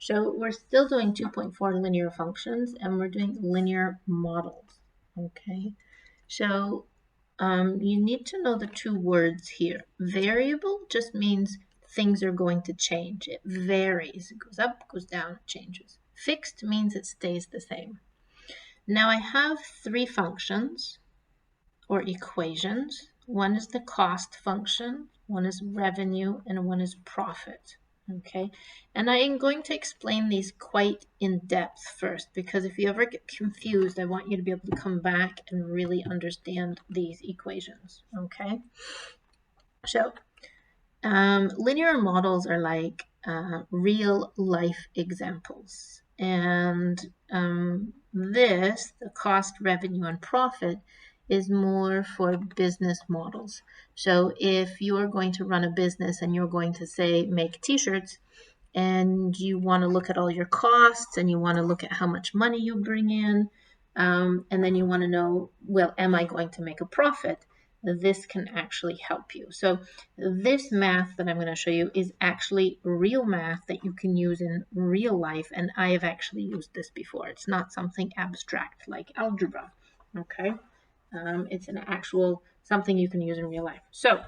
So we're still doing 2.4 linear functions, and we're doing linear models, okay? So you need to know the two words here. Variable just means things are going to change. It varies. It goes up, goes down, it changes. Fixed means it stays the same. Now I have three functions or equations. One is the cost function, one is revenue, and one is profit. Okay, and I am going to explain these quite in depth first, because if you ever get confused, I want you to be able to come back and really understand these equations. Okay, so linear models are like real life examples, and the cost, revenue, and profit is more for business models. So if you are going to run a business and you're going to say make t-shirts, and you want to look at all your costs and you want to look at how much money you bring in, and then you want to know, well, am I going to make a profit? This can actually help you. So this math that I'm going to show you is actually real math that you can use in real life, and I have actually used this before. It's not something abstract like algebra, okay? It's an actual something you can use in real life. So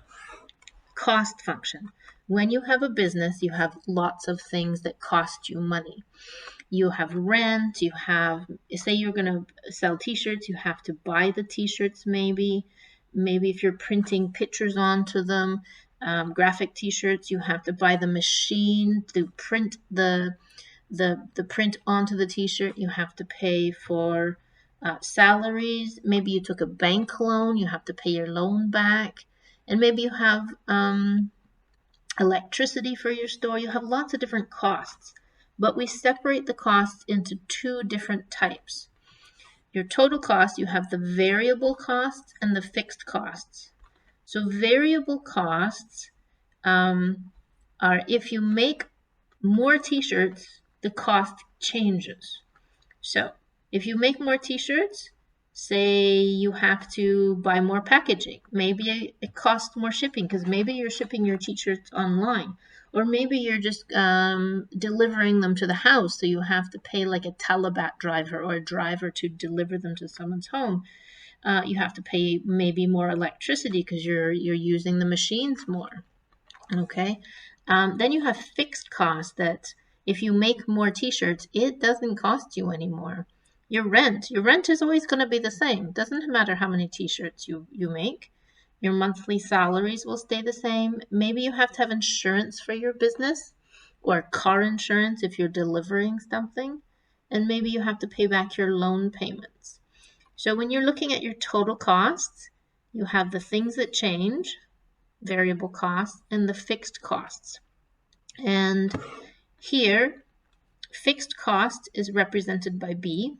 cost function. When you have a business, you have lots of things that cost you money. You have rent, you have, say you're going to sell t-shirts, you have to buy the t-shirts maybe. Maybe if you're printing pictures onto them, graphic t-shirts, you have to buy the machine to print the print onto the t-shirt. You have to pay for salaries. Maybe you took a bank loan, you have to pay your loan back. And maybe you have electricity for your store. You have lots of different costs, but we separate the costs into two different types. Your total cost, you have the variable costs and the fixed costs. So variable costs are if you make more t-shirts, the cost changes. So if you make more t-shirts, say you have to buy more packaging. Maybe it costs more shipping because maybe you're shipping your t-shirts online, or maybe you're just delivering them to the house, so you have to pay like a Talabat driver or a driver to deliver them to someone's home. You have to pay maybe more electricity because you're using the machines more. Okay, then you have fixed costs that if you make more t-shirts, it doesn't cost you anymore. Your rent is always going to be the same. Doesn't matter how many t-shirts you make. Your monthly salaries will stay the same. Maybe you have to have insurance for your business, or car insurance if you're delivering something, and maybe you have to pay back your loan payments. So when you're looking at your total costs, you have the things that change, variable costs, and the fixed costs. And here, fixed cost is represented by B,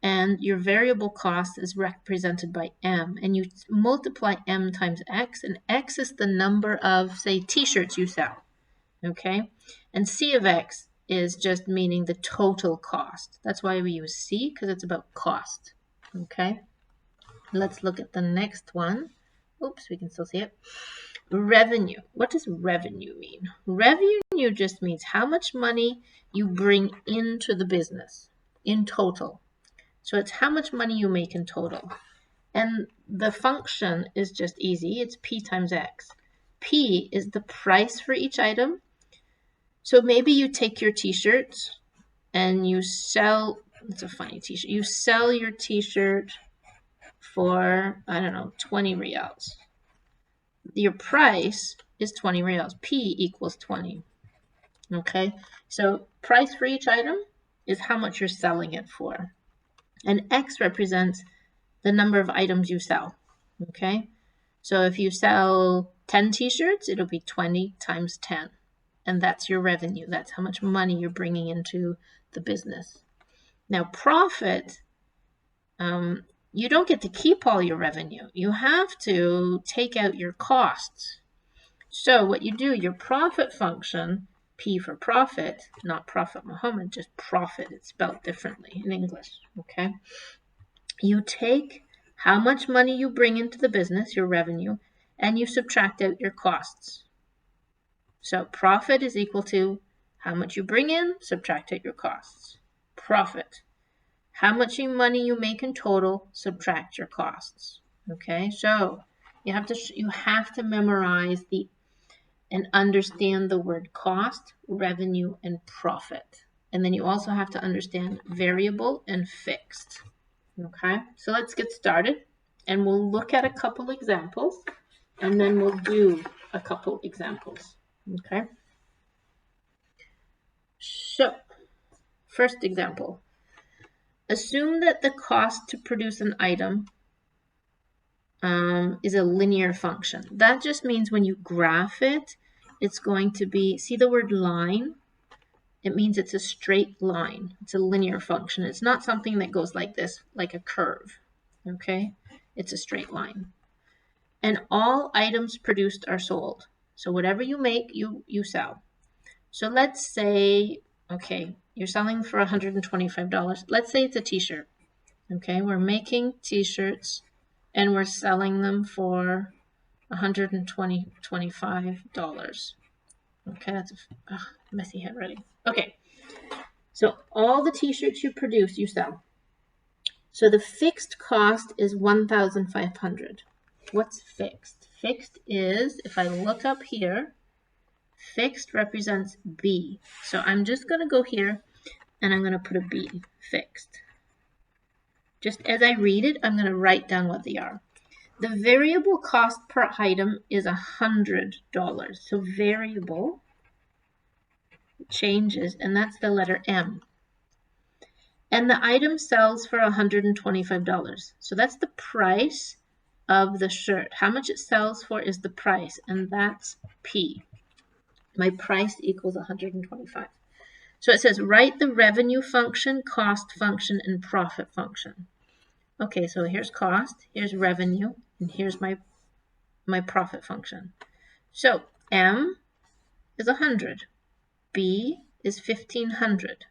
and your variable cost is represented by M. And you multiply M times X, and X is the number of, say, t-shirts you sell, okay? And C of X is just meaning the total cost. That's why we use C, because it's about cost, okay? Let's look at the next one. Oops, we can still see it. Revenue. What does revenue mean? Revenue just means how much money you bring into the business in total. So it's how much money you make in total. And the function is just easy. It's P times X. P is the price for each item. So maybe you take your t-shirts and you sell, it's a funny t-shirt, you sell your t-shirt for, I don't know, 20 reals. Your price is 20 reals. P equals 20. Okay, so price for each item is how much you're selling it for. And X represents the number of items you sell. Okay, so if you sell 10 t-shirts, it'll be 20 times 10. And that's your revenue. That's how much money you're bringing into the business. Now, profit, you don't get to keep all your revenue. You have to take out your costs. So what you do, your profit function, P for profit, not Prophet Muhammad, just profit. It's spelled differently in English, okay? You take how much money you bring into the business, your revenue, and you subtract out your costs. So profit is equal to How much you bring in, subtract out your costs. Profit. How much money you make in total, subtract your costs. Okay, so you have to memorize and understand the word cost, revenue, and profit. And then you also have to understand variable and fixed. Okay, so let's get started and we'll look at a couple examples and then we'll do a couple examples. Okay, so first example, assume that the cost to produce an item is a linear function. That just means when you graph it, it's going to be, see the word line? It means it's a straight line. It's a linear function. It's not something that goes like this, like a curve. Okay? It's a straight line. And all items produced are sold. So whatever you make, you sell. So let's say, okay, you're selling for $125. Let's say it's a t-shirt. Okay, we're making t-shirts and we're selling them for $125. Okay, that's a messy handwriting. Okay, so all the t-shirts you produce, you sell. So the fixed cost is $1,500. What's fixed? Fixed is, if I look up here, fixed represents B. So I'm just going to go here and I'm going to put a B, fixed. Just as I read it, I'm going to write down what they are. The variable cost per item is $100. So variable changes, and that's the letter M. And the item sells for $125. So that's the price of the shirt. How much it sells for is the price, and that's P. My price equals 125. So it says write the revenue function, cost function, and profit function. Okay, so here's cost, here's revenue, and here's my profit function. So M is 100, B is 1,500.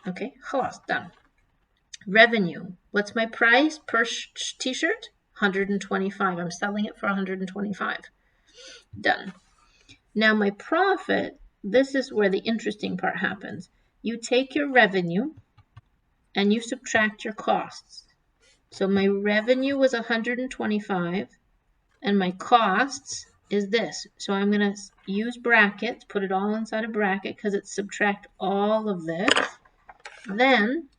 Okay, خلاص, done. Revenue, what's my price per t-shirt? 125. I'm selling it for 125. Done. Now my profit, this is where the interesting part happens. You take your revenue and you subtract your costs. So my revenue was 125 and my costs is this. So I'm going to use brackets, put it all inside a bracket because it's subtract all of this. Then,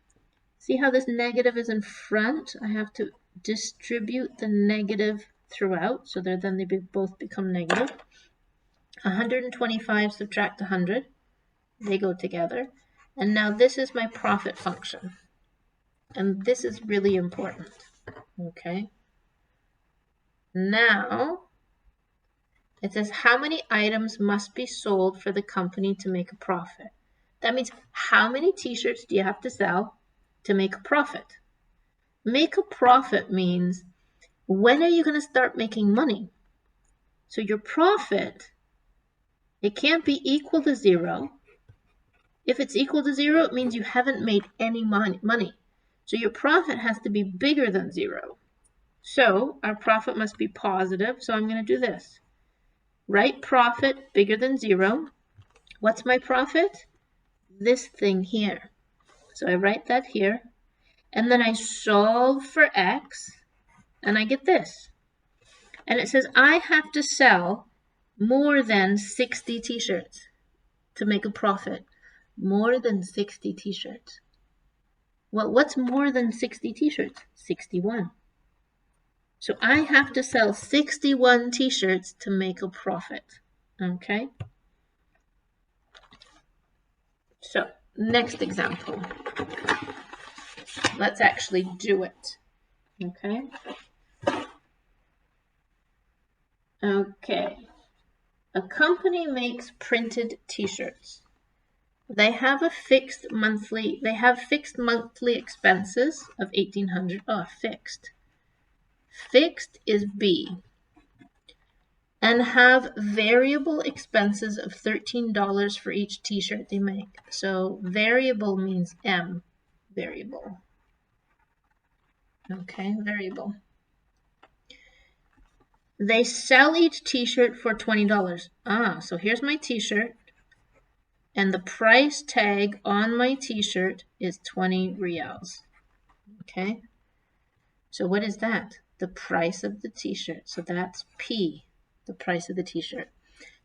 see how this negative is in front? I have to distribute the negative throughout, so then they both become negative. 125 subtract 100, they go together. And now this is my profit function. And this is really important. Okay. Now, it says how many items must be sold for the company to make a profit. That means how many t-shirts do you have to sell to make a profit? Make a profit means when are you going to start making money? So your profit, it can't be equal to 0. If it's equal to 0, it means you haven't made any money. So your profit has to be bigger than 0. So our profit must be positive. So I'm going to do this. Write profit bigger than 0. What's my profit? This thing here. So I write that here. And then I solve for x. And I get this. And it says I have to sell more than 60 t-shirts to make a profit. More than 60 t-shirts. Well, what's more than 60 t-shirts? 61. So I have to sell 61 t-shirts to make a profit. Okay? So, next example. Let's actually do it. Okay? Okay. A company makes printed t-shirts. They have fixed monthly expenses of $1,800. Oh, fixed. Fixed is B. And have variable expenses of $13 for each t-shirt they make. So variable means M. Variable. Okay, variable. They sell each t-shirt for $20. So here's my t-shirt. And the price tag on my t-shirt is 20 reals. Okay? So what is that? The price of the t-shirt. So that's P, the price of the t-shirt.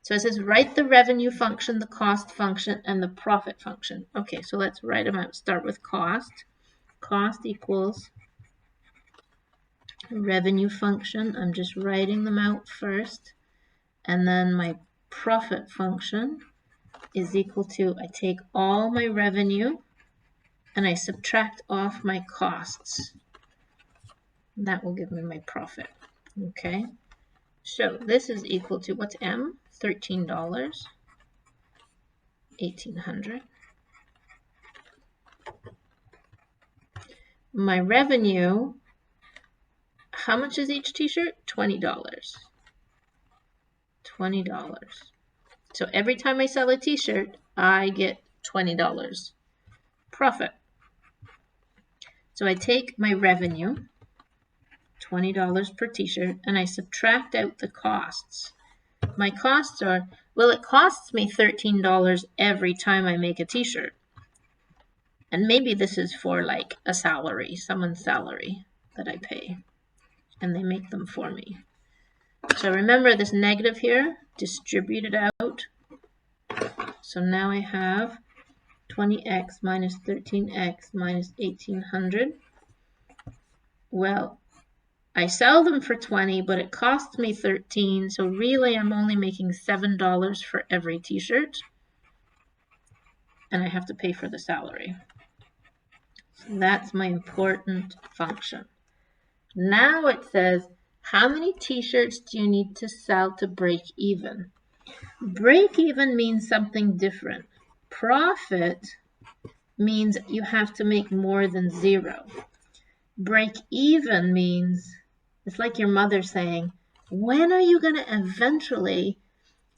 So it says write the revenue function, the cost function, and the profit function. Okay, so let's write them out. Start with cost. Cost equals revenue function. I'm just writing them out first. And then my profit function is equal to, I take all my revenue and I subtract off my costs. That will give me my profit. Okay, so this is equal to, what's M? $13, 1,800. My revenue, how much is each t-shirt? $20. $20. So every time I sell a t-shirt, I get $20 profit. So I take my revenue, $20 per t-shirt, and I subtract out the costs. My costs are, well, it costs me $13 every time I make a t-shirt. And maybe this is for like a salary, someone's salary that I pay, and they make them for me. So remember this negative here, distribute it out. So now I have 20x minus 13x minus 1,800. Well, I sell them for 20, but it costs me 13, so really I'm only making $7 for every t-shirt, and I have to pay for the salary. So that's my important function. Now it says, how many t-shirts do you need to sell to break even? Break even means something different. Profit means you have to make more than 0. Break even means, it's like your mother saying, when are you going to eventually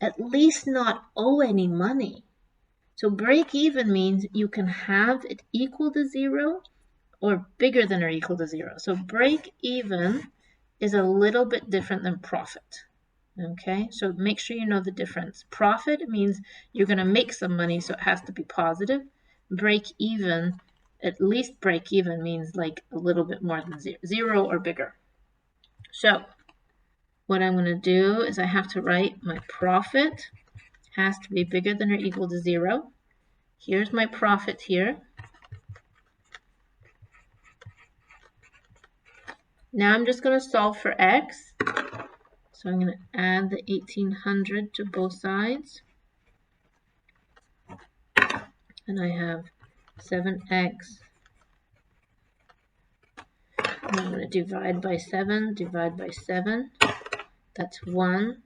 at least not owe any money? So break even means you can have it equal to 0 or bigger than or equal to 0. So break even is a little bit different than profit. Okay, so make sure you know the difference. Profit means you're going to make some money, so it has to be positive. Break even, at least break even means like a little bit more than 0 or bigger. So what I'm going to do is I have to write my profit has to be bigger than or equal to 0. Here's my profit here. Now I'm just going to solve for x. So I'm going to add the 1,800 to both sides. And I have 7x. And I'm going to divide by 7, divide by 7. That's 1.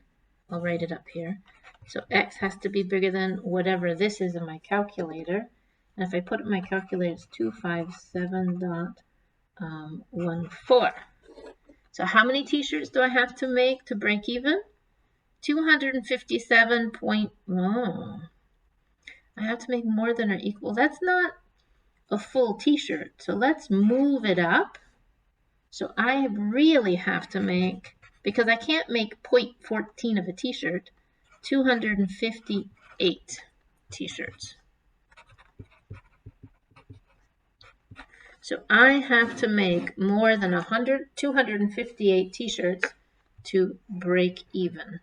I'll write it up here. So x has to be bigger than whatever this is in my calculator. And if I put it in my calculator, it's 257.14. So how many t-shirts do I have to make to break even? 257. Oh, I have to make more than or equal. That's not a full t-shirt. So let's move it up. So I really have to make, because I can't make 0.14 of a t-shirt, 258 t-shirts. So I have to make more than 258 t-shirts to break even.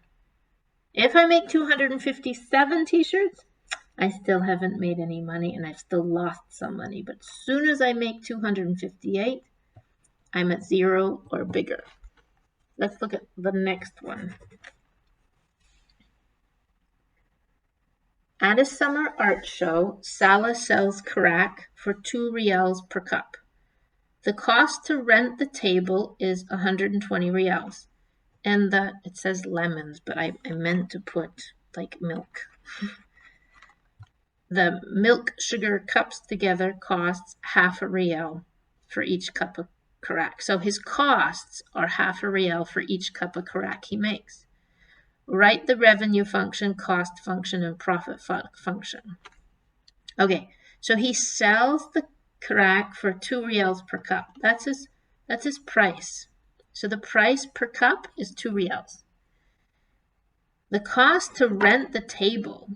If I make 257 t-shirts, I still haven't made any money and I've still lost some money. But as soon as I make 258, I'm at 0 or bigger. Let's look at the next one. At a summer art show, Sala sells carac for 2 reals per cup. The cost to rent the table is 120 reals. And it says lemons, but I meant to put like milk. The milk sugar cups together costs half a real for each cup of carac. So his costs are half a real for each cup of carac he makes. Write the revenue function, cost function, and profit function. Okay, so he sells the carac for 2 reals per cup. That's his price. So the price per cup is 2 reals. The cost to rent the table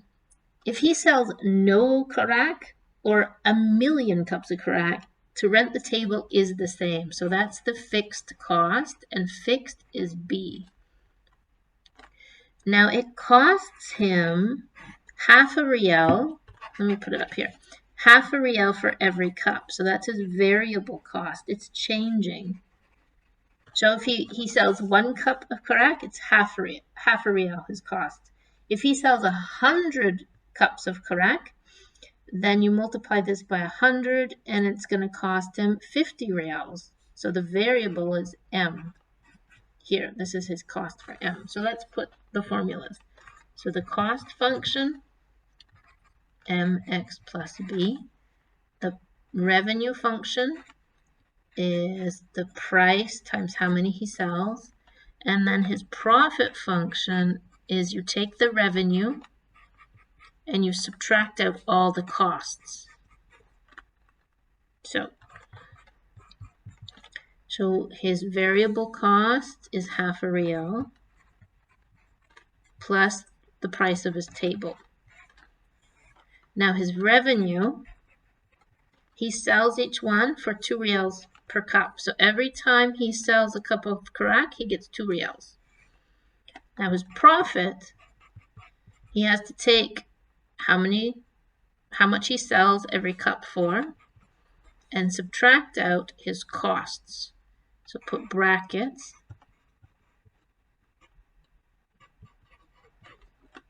If he sells no karak or 1,000,000 cups of karak, to rent the table is the same. So that's the fixed cost, and fixed is B. Now it costs him half a rial. Let me put it up here. Half a rial for every cup. So that's his variable cost. It's changing. So if he sells 1 cup of karak, it's half a rial his cost. If he sells 100 cups of karak, then you multiply this by 100 and it's going to cost him 50 reals. So the variable is M. Here, this is his cost for M. So let's put the formulas. So the cost function, mx plus b. The revenue function is the price times how many he sells. And then his profit function is you take the revenue and you subtract out all the costs. So his variable cost is half a rial plus the price of his table. Now his revenue, he sells each one for 2 reals per cup. So every time he sells a cup of karak, he gets 2 reals. Now his profit, he has to take how much he sells every cup for and subtract out his costs. So put brackets.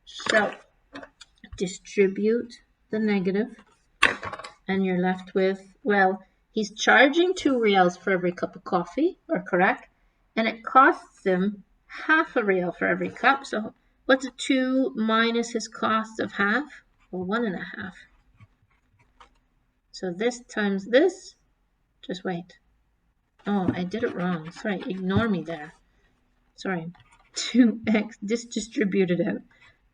So distribute the negative and you're left with, well, he's charging 2 reals for every cup of coffee or karak, and it costs him half a rial for every cup. So what's 2 minus his cost of half? Well, 1.5. So this times this, just wait. Oh, I did it wrong. Sorry, ignore me there. Sorry. 2x, just distribute it out.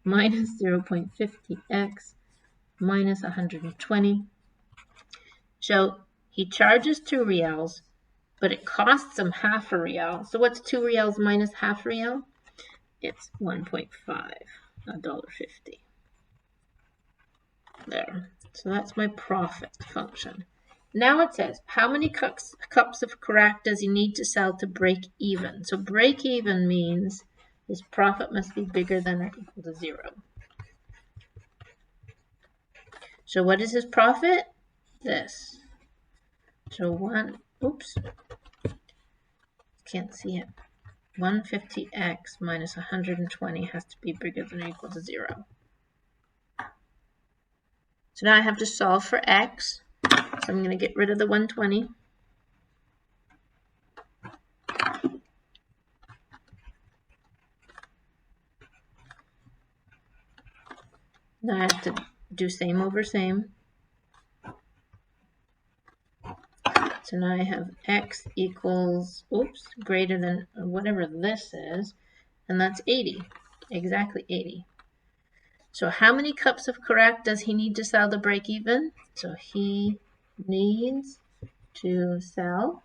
Minus 0.50x minus 120. So he charges 2 reals, but it costs him half a rial. So what's 2 reals minus half a rial? It's 1.5, $1.50. There. So that's my profit function. Now it says, how many cups of karak does he need to sell to break even? So break even means his profit must be bigger than or equal to 0. So what is his profit? This. So can't see it. 150x minus 120 has to be bigger than or equal to 0. So now I have to solve for x. So I'm going to get rid of the 120. Now I have to do same over same. So now I have x equals, greater than whatever this is, and that's 80, exactly 80. So how many cups of karak does he need to sell to break even? So he needs to sell,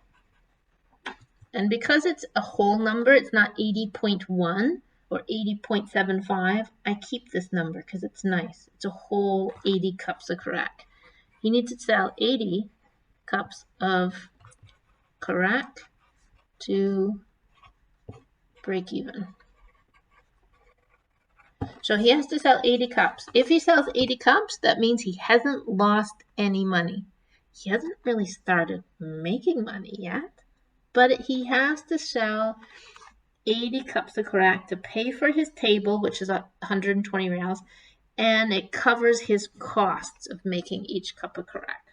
and because it's a whole number, it's not 80.1 or 80.75, I keep this number because it's nice. It's a whole 80 cups of karak. He needs to sell 80 cups of karak to break even. So he has to sell 80 cups. If he sells 80 cups, that means he hasn't lost any money. He hasn't really started making money yet, but he has to sell 80 cups of karak to pay for his table, which is 120 reals, and it covers his costs of making each cup of karak.